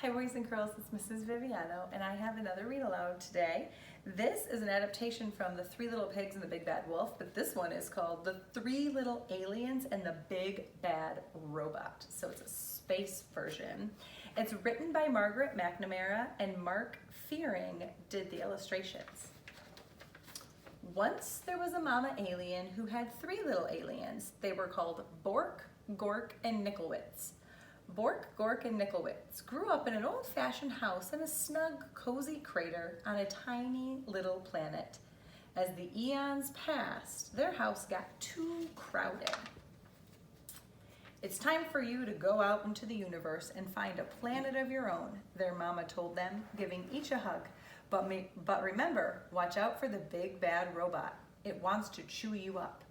Hi boys and girls, it's Mrs. Viviano and I have another read aloud today. This is an adaptation from The Three Little Pigs and the Big Bad Wolf, but this one is called The Three Little Aliens and the Big Bad Robot. So it's a space version. It's written by Margaret McNamara and Mark Fearing did the illustrations. Once there was a mama alien who had three little aliens. They were called Bork, Gork, and Nickelwitz. Bork, Gork, and Nickelwitz grew up in an old-fashioned house in a snug, cozy crater on a tiny little planet. As the eons passed, their house got too crowded. It's time for you to go out into the universe and find a planet of your own, their mama told them, giving each a hug. But remember, watch out for the big bad robot. It wants to chew you up.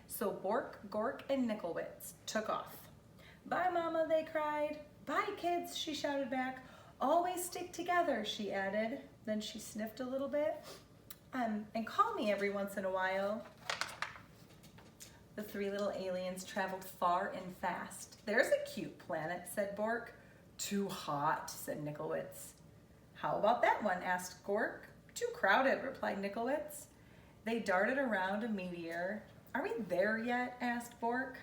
So Bork, Gork, and Nickelwitz took off. Bye, Mama, they cried. Bye, kids, she shouted back. Always stick together, she added. Then she sniffed a little bit. And call me every once in a while. The three little aliens traveled far and fast. There's a cute planet, said Bork. Too hot, said Nickelwitz. How about that one, asked Gork. Too crowded, replied Nickelwitz. They darted around a meteor. Are we there yet, asked Bork.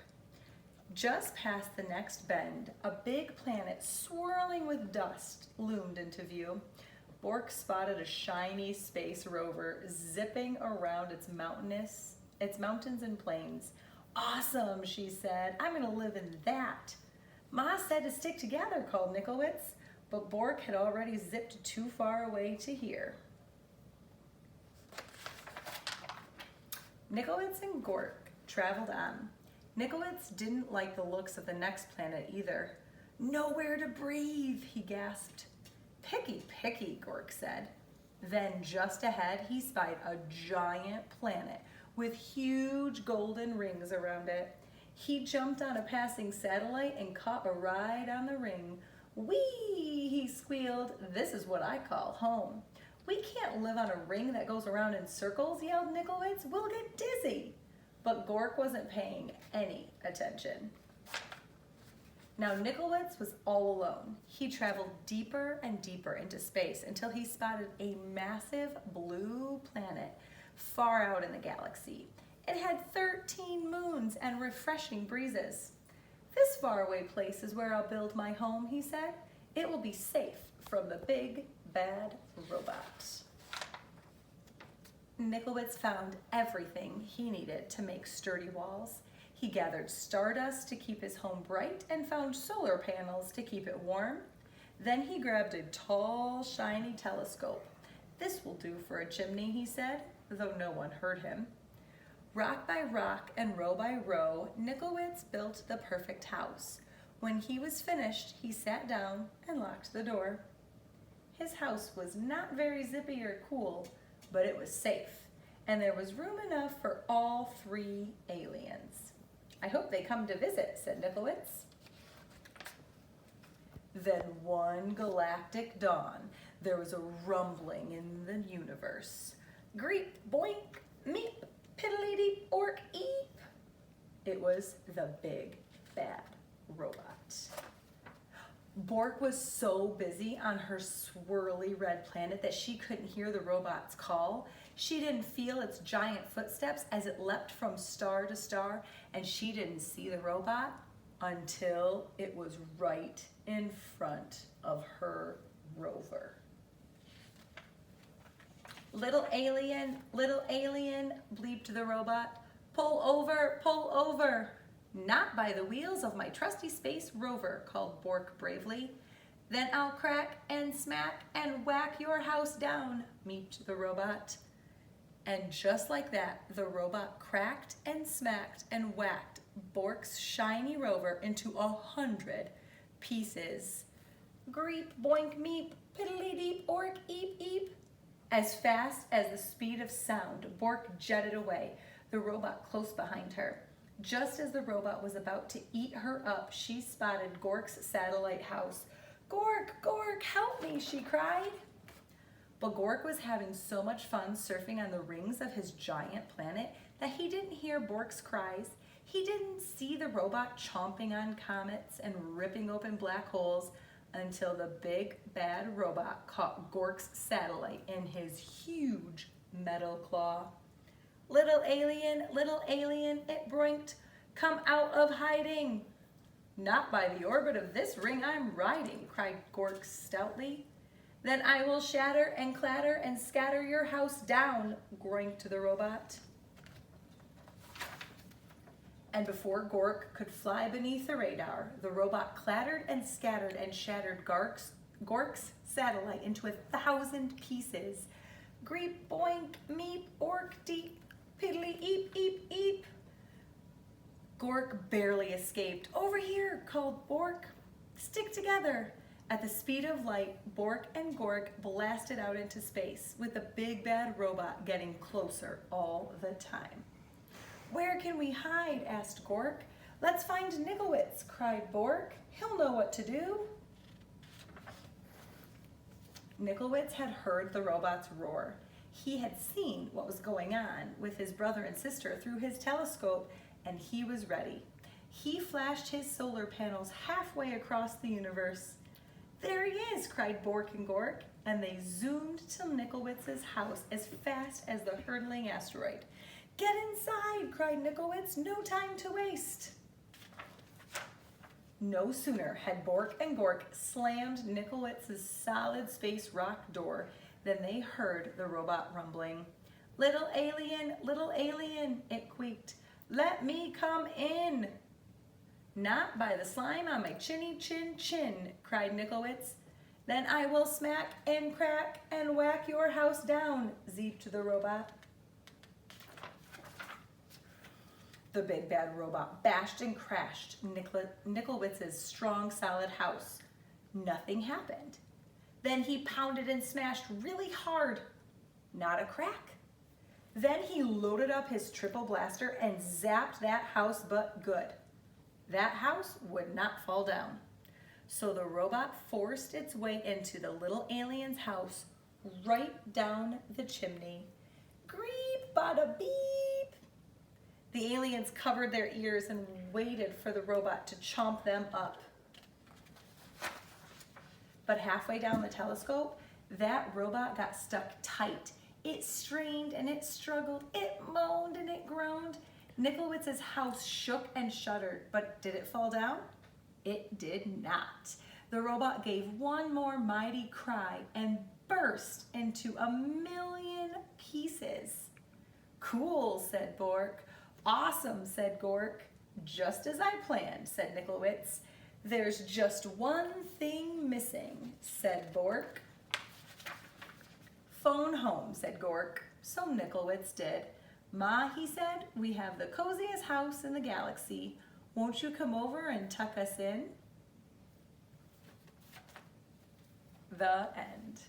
Just past the next bend, a big planet swirling with dust loomed into view. Bork spotted a shiny space rover zipping around its mountains and plains. Awesome, she said. I'm gonna live in that. Ma said to stick together, called Nickelwitz, but Bork had already zipped too far away to hear. Nickelwitz and Gork traveled on. Nickelwitz didn't like the looks of the next planet either. Nowhere to breathe, he gasped. Picky, picky, Gork said. Then just ahead, he spied a giant planet with huge golden rings around it. He jumped on a passing satellite and caught a ride on the ring. Whee, he squealed. This is what I call home. We can't live on a ring that goes around in circles, yelled Nickelwitz. We'll get dizzy. But Gork wasn't paying any attention. Now Nickelwitz was all alone. He traveled deeper and deeper into space until he spotted a massive blue planet far out in the galaxy. It had 13 moons and refreshing breezes. This faraway place is where I'll build my home, he said. It will be safe from the big bad robot. Nickelwitz found everything he needed to make sturdy walls. He gathered stardust to keep his home bright and found solar panels to keep it warm. Then he grabbed a tall, shiny telescope. This will do for a chimney, he said, though no one heard him. Rock by rock and row by row, Nickelwitz built the perfect house. When he was finished, he sat down and locked the door. His house was not very zippy or cool, but it was safe, and there was room enough for all three aliens. I hope they come to visit, said Nickelwitz. Then one galactic dawn, there was a rumbling in the universe. Greep, boink, meep, piddly-deep, ork, eep. It was the big bad robot. Bork was so busy on her swirly red planet that she couldn't hear the robot's call. She didn't feel its giant footsteps as it leapt from star to star, and she didn't see the robot until it was right in front of her rover. Little alien, bleeped the robot. Pull over, pull over. Not by the wheels of my trusty space rover, called Bork bravely. Then I'll crack and smack and whack your house down, meeped the robot. And just like that, the robot cracked and smacked and whacked Bork's shiny rover into 100 pieces. Greep, boink, meep, piddly-deep, ork, eep, eep. As fast as the speed of sound, Bork jetted away, the robot close behind her. Just as the robot was about to eat her up, she spotted Gork's satellite house. Gork, Gork, help me, she cried. But Gork was having so much fun surfing on the rings of his giant planet that he didn't hear Bork's cries. He didn't see the robot chomping on comets and ripping open black holes, until the big bad robot caught Gork's satellite in his huge metal claw. Little alien, it brinked, come out of hiding. Not by the orbit of this ring I'm riding, cried Gork stoutly. Then I will shatter and clatter and scatter your house down, groinked the robot. And before Gork could fly beneath the radar, the robot clattered and scattered and shattered Gork's satellite into 1,000 pieces. Greep, boink, meep, ork, deep, piddly, eep, eep, eep. Gork barely escaped. Over here, called Bork. Stick together. At the speed of light, Bork and Gork blasted out into space, with the big bad robot getting closer all the time. Where can we hide? Asked Gork. Let's find Nickelwitz, cried Bork. He'll know what to do. Nickelwitz had heard the robot's roar. He had seen what was going on with his brother and sister through his telescope, and he was ready. He flashed his solar panels halfway across the universe. There he is, cried Bork and Gork, and they zoomed to Nickelwitz's house as fast as the hurtling asteroid. Get inside, cried Nickelwitz, no time to waste. No sooner had Bork and Gork slammed Nickelwitz's solid space rock door than they heard the robot rumbling. Little alien, it squeaked. Let me come in. Not by the slime on my chinny chin chin, cried Nickelwitz. Then I will smack and crack and whack your house down, zeeped the robot. The big bad robot bashed and crashed Nickelwitz's strong, solid house. Nothing happened. Then he pounded and smashed really hard. Not a crack. Then he loaded up his triple blaster and zapped that house but good. That house would not fall down. So the robot forced its way into the little alien's house right down the chimney. Greep, bada beep. The aliens covered their ears and waited for the robot to chomp them up. But halfway down the telescope, that robot got stuck tight. It strained and it struggled, it moaned and it groaned. Nickelwitz's house shook and shuddered, but did it fall down? It did not. The robot gave one more mighty cry and burst into 1,000,000 pieces. Cool, said Bork. Awesome, said Gork. Just as I planned, said Nickelwitz. There's just one thing missing, said Bork. Phone home, said Gork. So Nickelwitz did. Ma, he said, we have the coziest house in the galaxy. Won't you come over and tuck us in? The end.